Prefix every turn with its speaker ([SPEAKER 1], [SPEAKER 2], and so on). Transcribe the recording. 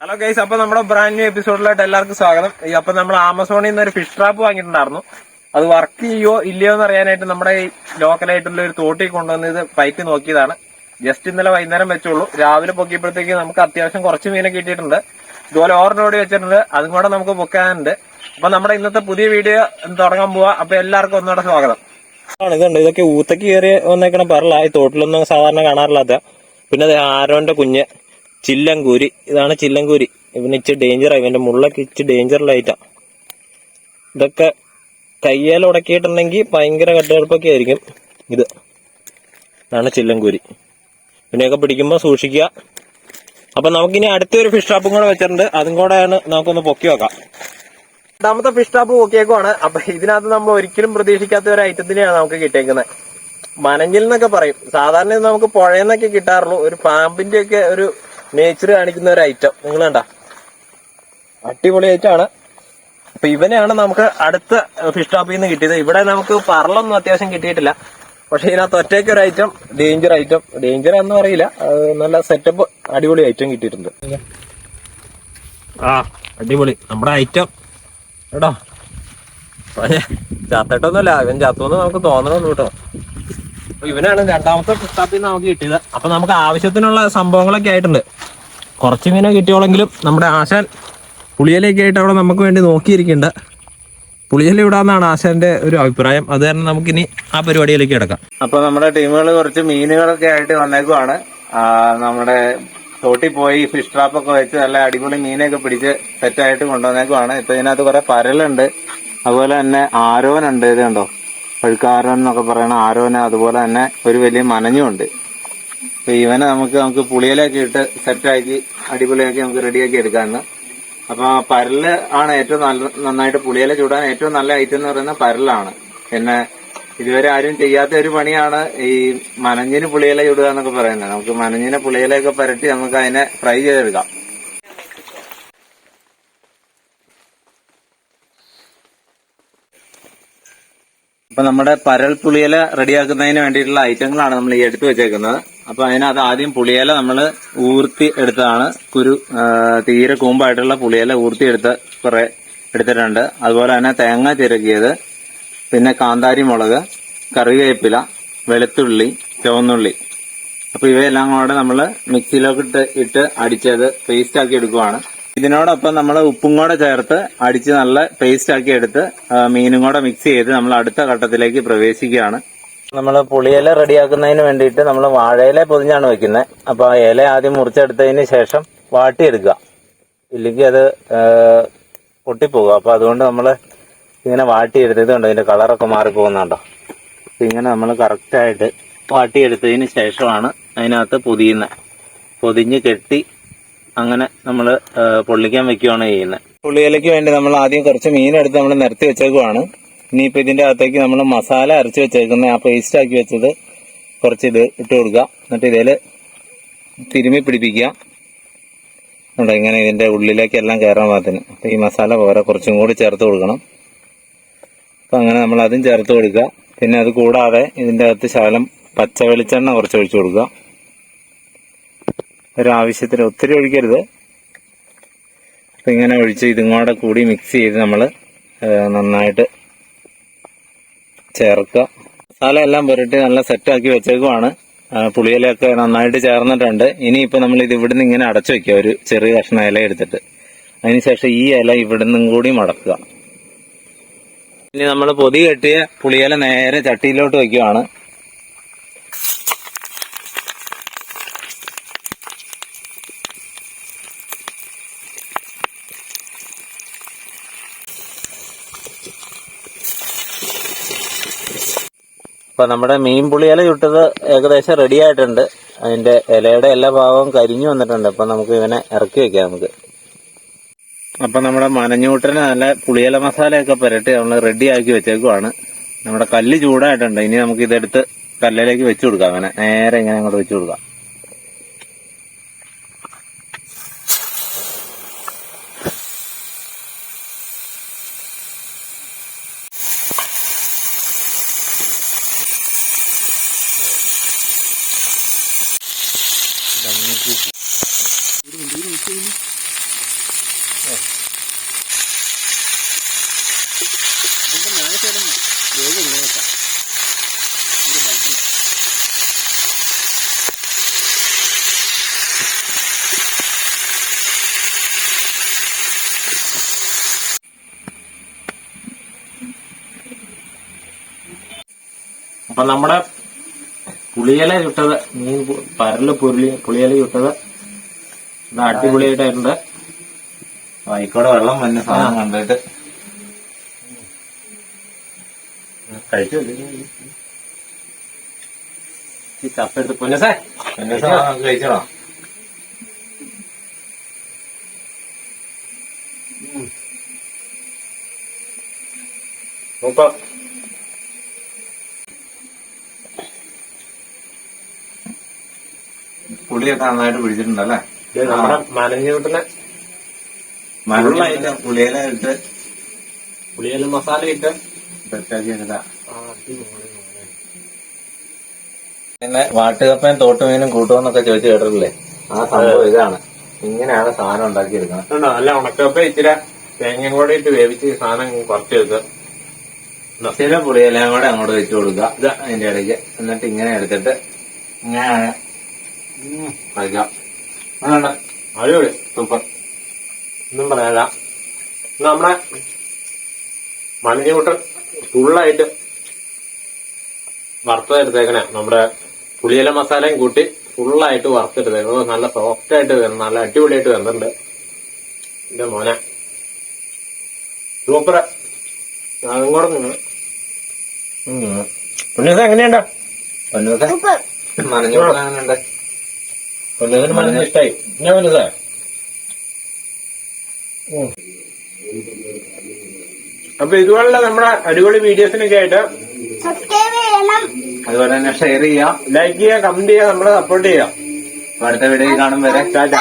[SPEAKER 1] Hello guys, അപ്പൊ നമ്മുടെ brand new എപ്പിസോഡിലായിട്ട് എല്ലാവർക്കും സ്വാഗതം. അപ്പൊ നമ്മൾ ആമസോണിൽ നിന്ന് ഒരു ഫിഷ് ട്രാപ്പ് വാങ്ങിയിട്ടുണ്ടായിരുന്നു. അത് വർക്ക് ചെയ്യോ ഇല്ലയോ എന്ന് അറിയാനായിട്ട് നമ്മുടെ ഈ ലോക്കലായിട്ടുള്ള ഒരു തോട്ടിൽ കൊണ്ടുവന്ന് ഇത് പയറ്റി നോക്കിയതാണ്. ജസ്റ്റ് ഇന്നലെ വൈകുന്നേരം വെച്ചുള്ളൂ. രാവിലെ പൊക്കിയപ്പോഴത്തേക്ക് നമുക്ക് അത്യാവശ്യം കുറച്ച് മീനെ കിട്ടിയിട്ടുണ്ട്. ഇതുപോലെ ഓർഡർ വെച്ചിട്ടുണ്ട്, അതും കൂടെ നമുക്ക് പൊക്കാനുണ്ട്. അപ്പൊ നമ്മുടെ ഇന്നത്തെ പുതിയ വീഡിയോ തുടങ്ങാൻ പോവാ. അപ്പൊ എല്ലാവർക്കും ഒന്നുകൂടെ സ്വാഗതം. ഇതുണ്ട്, ഇതൊക്കെ ഊത്തക്ക് കയറി വന്നേക്കണം പറല. ഈ തോട്ടിലൊന്നും സാധാരണ കാണാറില്ലാത്ത. പിന്നെ അത് ആരോന്റെ കുഞ്ഞ് ചില്ലങ്കൂരി. ഇതാണ് ചില്ലങ്കൂരി. ഇവന് ഇച്ചിരി ഡേഞ്ചറായി, ഇവന്റെ മുള്ളൊക്കെ ഇച്ചിരി ഡേഞ്ചറിലായിട്ടാ. ഇതൊക്കെ കയ്യാൽ ഉടക്കിയിട്ടുണ്ടെങ്കിൽ ഭയങ്കര കട്ടുകടുപ്പൊക്കെ ആയിരിക്കും. ഇതാണ് ചില്ലങ്കൂരി. ഇതിനെയൊക്കെ പിടിക്കുമ്പോൾ സൂക്ഷിക്കുക. അപ്പൊ നമുക്കിനി അടുത്തൊരു ഫിഷ് ട്രാപ്പും കൂടെ വെച്ചിട്ടുണ്ട്, അതും കൂടെയാണ് നമുക്കൊന്ന് പൊക്കി വെക്കാം. രണ്ടാമത്തെ ഫിഷ് ട്രാപ്പ് പൊക്കിയേക്കുവാണ്. അപ്പൊ ഇതിനകത്ത് നമ്മൾ ഒരിക്കലും പ്രതീക്ഷിക്കാത്ത ഒരു ഐറ്റത്തിനെയാണ് നമുക്ക് കിട്ടിയേക്കുന്നത്. മനഞ്ഞിൽ എന്നൊക്കെ പറയും. സാധാരണ നമുക്ക് പുഴയെന്നൊക്കെ കിട്ടാറുള്ളൂ. ഒരു പാമ്പിന്റെ ഒക്കെ ഒരു നേച്ചർ കാണിക്കുന്ന ഒരു ഐറ്റം. നിങ്ങൾ കണ്ട അടിപൊളി ഐറ്റമാണ്. അപ്പൊ ഇവനെയാണ് നമുക്ക് അടുത്ത ഫിഷ് ട്രാപ്പിൽ നിന്ന് കിട്ടിയത്. ഇവിടെ നമുക്ക് പറളൊന്നും അത്യാവശ്യം കിട്ടിയിട്ടില്ല. പക്ഷെ ഇതിനകത്ത് ഒറ്റയ്ക്ക് ഒരു ഐറ്റം, ഡേഞ്ചർ എന്ന് പറയില്ല, നല്ല സെറ്റപ്പ് അടിപൊളി ഐറ്റം കിട്ടിയിട്ടുണ്ട്. അടിപൊളി നമ്മുടെ ഐറ്റം കേട്ടോ. ചാത്തട്ടൊന്നുമല്ല, ഇവൻ ചാത്തോന്ന് നമുക്ക് തോന്നണമെന്ന് കേട്ടോ. ഇവനാണ് രണ്ടാമത്തെ ഫിഷ് ട്രാപ്പിൽ നിന്ന് നമുക്ക് കിട്ടിയത്. അപ്പൊ നമുക്ക് ആവശ്യത്തിനുള്ള സംഭവങ്ങളൊക്കെ ആയിട്ടുണ്ട്. കുറച്ച് മീനെ കിട്ടിയോളെങ്കിലും നമ്മുടെ ആശാൻ പുളിയിലൊക്കെ ആയിട്ട് അവിടെ നമുക്ക് വേണ്ടി നോക്കിയിരിക്കുന്നുണ്ട്. പുളിയില ഇവിടാന്നാണ് ആശാന്റെ ഒരു അഭിപ്രായം. അത് കാരണം നമുക്കിനി ആ പരിപാടിയിലേക്ക് കിടക്കാം. അപ്പൊ നമ്മുടെ ടീമുകൾ കുറച്ച് മീനുകളൊക്കെ ആയിട്ട് വന്നേക്കുവാണ്. നമ്മുടെ തോട്ടിൽ പോയി ഫിഷ് ട്രാപ്പൊക്കെ വെച്ച് നല്ല അടിപൊളി മീനൊക്കെ പിടിച്ച് സെറ്റായിട്ട് കൊണ്ടുവന്നേക്കുവാണ്. ഇപ്പൊ ഇതിനകത്ത് കുറെ പരലുണ്ട്, അതുപോലെ തന്നെ ആരോനുണ്ട്. ഇത് കണ്ടോ, പഴുക്കാരോൻ എന്നൊക്കെ പറയണ ആരോന്. അതുപോലെ തന്നെ ഒരു വലിയ മനഞ്ഞുണ്ട്. അപ്പൊ ഇവനെ നമുക്ക് പുളിയിലൊക്കെ ഇട്ട് സെറ്റാക്കി അടിപൊളിയാക്കി നമുക്ക് റെഡിയാക്കി എടുക്കാമെന്ന്. അപ്പൊ പരല് ആണ് ഏറ്റവും നന്നായിട്ട് പുളിയില ചൂടാൻ ഏറ്റവും നല്ല ഐറ്റം എന്ന് പറയുന്നത് പരലാണ്. പിന്നെ ഇതുവരെ ആരും ചെയ്യാത്ത ഒരു പണിയാണ് ഈ മനഞ്ഞിന് പുളിയില ചൂടുക എന്നൊക്കെ പറയുന്നത്. നമുക്ക് മനഞ്ഞിനെ പുളിയിലൊക്കെ പരട്ടി നമുക്ക് അതിനെ ഫ്രൈ ചെയ്തെടുക്കാം. അപ്പൊ നമ്മുടെ പരൽ പുളിയില റെഡിയാക്കുന്നതിന് വേണ്ടിയിട്ടുള്ള ഐറ്റങ്ങളാണ് നമ്മൾ ഈ എടുത്തു വെച്ചേക്കുന്നത്. അപ്പൊ അതിനകത്ത് ആദ്യം പുളിയില നമ്മൾ ഊർത്തി എടുത്തതാണ്. തീരെ കൂമ്പായിട്ടുള്ള പുളിയില ഊർത്തി എടുത്ത് കുറെ എടുത്തിട്ടുണ്ട്. അതുപോലെ തന്നെ തേങ്ങ ചിരകിയത്, പിന്നെ കാന്താരി മുളക്, കറിവേപ്പില, വെളുത്തുള്ളി, ചുവന്നുള്ളി. അപ്പൊ ഇവയെല്ലാം കൂടെ നമ്മൾ മിക്സിയിലോട്ട് ഇട്ട് അടിച്ചത് പേസ്റ്റ് ആക്കി എടുക്കുവാണ്. ഇതിനോടൊപ്പം നമ്മൾ ഉപ്പും കൂടെ ചേർത്ത് അടിച്ച് നല്ല പേസ്റ്റ് ആക്കി എടുത്ത് മീനും കൂടെ മിക്സ് ചെയ്ത് നമ്മൾ അടുത്ത ഘട്ടത്തിലേക്ക് പ്രവേശിക്കുകയാണ്. നമ്മൾ പുളിയില റെഡിയാക്കുന്നതിന് വേണ്ടിയിട്ട് നമ്മൾ വാഴയില പൊതിഞ്ഞാണ് വെക്കുന്നത്. അപ്പൊ ആ ഇല ആദ്യം മുറിച്ചെടുത്തതിന് ശേഷം വാട്ടിയെടുക്കുക, ഇല്ലെങ്കിൽ അത് പൊട്ടിപ്പോകുക. അപ്പൊ അതുകൊണ്ട് നമ്മൾ ഇങ്ങനെ വാട്ടിയെടുത്തതുകൊണ്ട് അതിന്റെ കളറൊക്കെ മാറിപ്പോകുന്നുണ്ടോ. ഇങ്ങനെ നമ്മൾ കറക്റ്റായിട്ട് വാട്ടിയെടുത്തതിന് ശേഷമാണ് അതിനകത്ത് പൊതിഞ്ഞ് കെട്ടി അങ്ങനെ നമ്മൾ പൊള്ളിക്കാൻ വെക്കുകയാണ് ചെയ്യുന്നത്. പുളിയിലയ്ക്ക് വേണ്ടി നമ്മൾ ആദ്യം കുറച്ച് മീനെടുത്ത് നമ്മൾ നിരത്തി വെച്ചേക്കുവാണ്. ഇനിയിപ്പോൾ ഇതിന്റെ അകത്തേക്ക് നമ്മൾ മസാല അരച്ച് വെച്ചേക്കുന്ന ആ പേസ്റ്റ് ആക്കി വെച്ചത് കുറച്ച് ഇത് ഇട്ട് കൊടുക്കുക. എന്നിട്ട് ഇതിൽ തിരുമ്മി പിടിപ്പിക്കുക. ഇങ്ങനെ ഇതിന്റെ ഉള്ളിലേക്ക് എല്ലാം കയറാൻ പാകത്തിന്. അപ്പം ഈ മസാല പോരെ കുറച്ചും കൂടി ചേർത്ത് കൊടുക്കണം. അപ്പം അങ്ങനെ നമ്മൾ അതും ചേർത്ത് കൊടുക്കുക. പിന്നെ അത് കൂടാതെ ഇതിന്റെ അകത്ത് ശകലം പച്ച വെളിച്ചെണ്ണ കുറച്ച് ഒഴിച്ചു കൊടുക്കുക. ഒരാവശ്യത്തിന് ഒത്തിരി ഒഴിക്കരുത്. അപ്പം ഇങ്ങനെ ഒഴിച്ച് ഇതും കൂടി മിക്സ് ചെയ്ത് നമ്മൾ നന്നായിട്ട് ചേർക്കുക. മസാല എല്ലാം പുരട്ടി നല്ല സെറ്റാക്കി വെച്ചേക്കുവാണ്. പുളിയിലൊക്കെ നന്നായിട്ട് ചേർന്നിട്ടുണ്ട്. ഇനിയിപ്പോൾ നമ്മൾ ഇത് ഇവിടുന്ന് ഇങ്ങനെ അടച്ചു വെക്കുക, ഒരു ചെറിയ കഷ്ണം ഇല എടുത്തിട്ട്. അതിനുശേഷം ഈ ഇല ഇവിടുന്നും കൂടി മടക്കുക. ഇനി നമ്മൾ പൊതി കെട്ടിയ പുളിയില നേരെ ചട്ടിയിലോട്ട് വെക്കുകയാണ്. അപ്പൊ നമ്മുടെ മീൻ പുളിയില ചുട്ടത് ഏകദേശം റെഡി ആയിട്ടുണ്ട്. അതിന്റെ ഇലയുടെ എല്ലാ ഭാഗവും കരിഞ്ഞു വന്നിട്ടുണ്ട്. അപ്പൊ നമുക്ക് ഇവനെ ഇറക്കി വെക്കാം നമുക്ക്. അപ്പൊ നമ്മുടെ മനഞ്ഞൂട്ടിന് നല്ല പുളിയില മസാലയൊക്കെ പുരട്ടി നമ്മൾ റെഡി ആക്കി വെച്ചേക്കുവാണ്. നമ്മുടെ കല്ല് ചൂടായിട്ടുണ്ട്. ഇനി നമുക്ക് ഇതെടുത്ത് കല്ലിലേക്ക് വെച്ചു കൊടുക്കാം. അവനെ നേരെ ഇങ്ങനെ അങ്ങോട്ട് വെച്ചു കൊടുക്കാം. അപ്പൊ നമ്മുടെ പുളിയില ചുട്ടത് മീൻ പരല് പുളിയില ചുട്ടത് ഇത് അടിപൊളിയായിട്ടുണ്ട്. വായിക്കോടെ വെള്ളം വന്ന സാധനം കണ്ടിട്ട് കഴിച്ചു ചപ്പെടുത്ത് പൊന്നസേ കഴിച്ചോ. സൂപ്പർ. പുളിയൊക്കെ നന്നായിട്ട് പിടിച്ചിട്ടുണ്ടല്ലേ. നമ്മുടെ മനഞ്ഞൂട്ടിലെ മരുളായിട്ട് പുളിയില ഇട്ട് പുളിയില മസാല ഇട്ട് സെറ്റാക്കി എടുത്ത പിന്നെ വാട്ടുകപ്പയും തോട്ടുമീനും കൂട്ടുമെന്നൊക്കെ ചോദിച്ചു കേട്ടിട്ടില്ലേ? ആ സംഭവം ഇതാണ്. ഇങ്ങനെയാണ് സാധനം ഉണ്ടാക്കിയെടുക്കുന്നത്. നല്ല ഉണക്കപ്പ ഇച്ചിരി തേങ്ങയും കൂടെ ഇട്ട് വേവിച്ച് സാധനം കുറച്ചെടുക്കുക. നസീല പുളിയെല്ലാം കൂടെ അങ്ങോട്ട് വെച്ചു കൊടുക്കുക. ഇത് അതിന്റെ ഇടയ്ക്ക് എന്നിട്ട് ഇങ്ങനെ എടുത്തിട്ട് ഇങ്ങനെ കഴിക്കാം. അതുകൊണ്ട് അടിപൊളി, സൂപ്പർ, ഒന്നും പറയാല്ല. നമ്മുടെ മണിഞ്ഞൂട്ടൻ ഫുള്ളായിട്ട് വറുത്തെടുത്തേക്കണേ. നമ്മുടെ പുളിയില മസാലയും കൂട്ടി ഫുള്ളായിട്ട് വറുത്തെടുത്തേക്കുന്നത്. നല്ല സോഫ്റ്റ് ആയിട്ട് വരുന്നു, നല്ല അടിപൊളിയായിട്ട് വരുന്നുണ്ട്. എന്റെ മോനെ സൂപ്പർ. അതും കൂടെ നിങ്ങൾ പൊന്നൂസ എങ്ങനെയുണ്ടോ? പൊന്നൂസ മണിഞ്ഞൂട്ടൻ എങ്ങനെയുണ്ട്? പൊന്നൂസിന് മണിഞ്ഞ ഇഷ്ടായി. ഞാൻ പൊന്നൂസ അപ്പൊ ഇതുപോലുള്ള നമ്മുടെ അടിപൊളി വീഡിയോസിനൊക്കെ ആയിട്ട് അതുപോലെ തന്നെ ഷെയർ ചെയ്യാം, ലൈക്ക് ചെയ്യുക, കമന്റ് ചെയ്യുക, നമ്മളെ സപ്പോർട്ട് ചെയ്യാം. അടുത്ത വീഡിയോ കാണും വരെ ടാറ്റാ.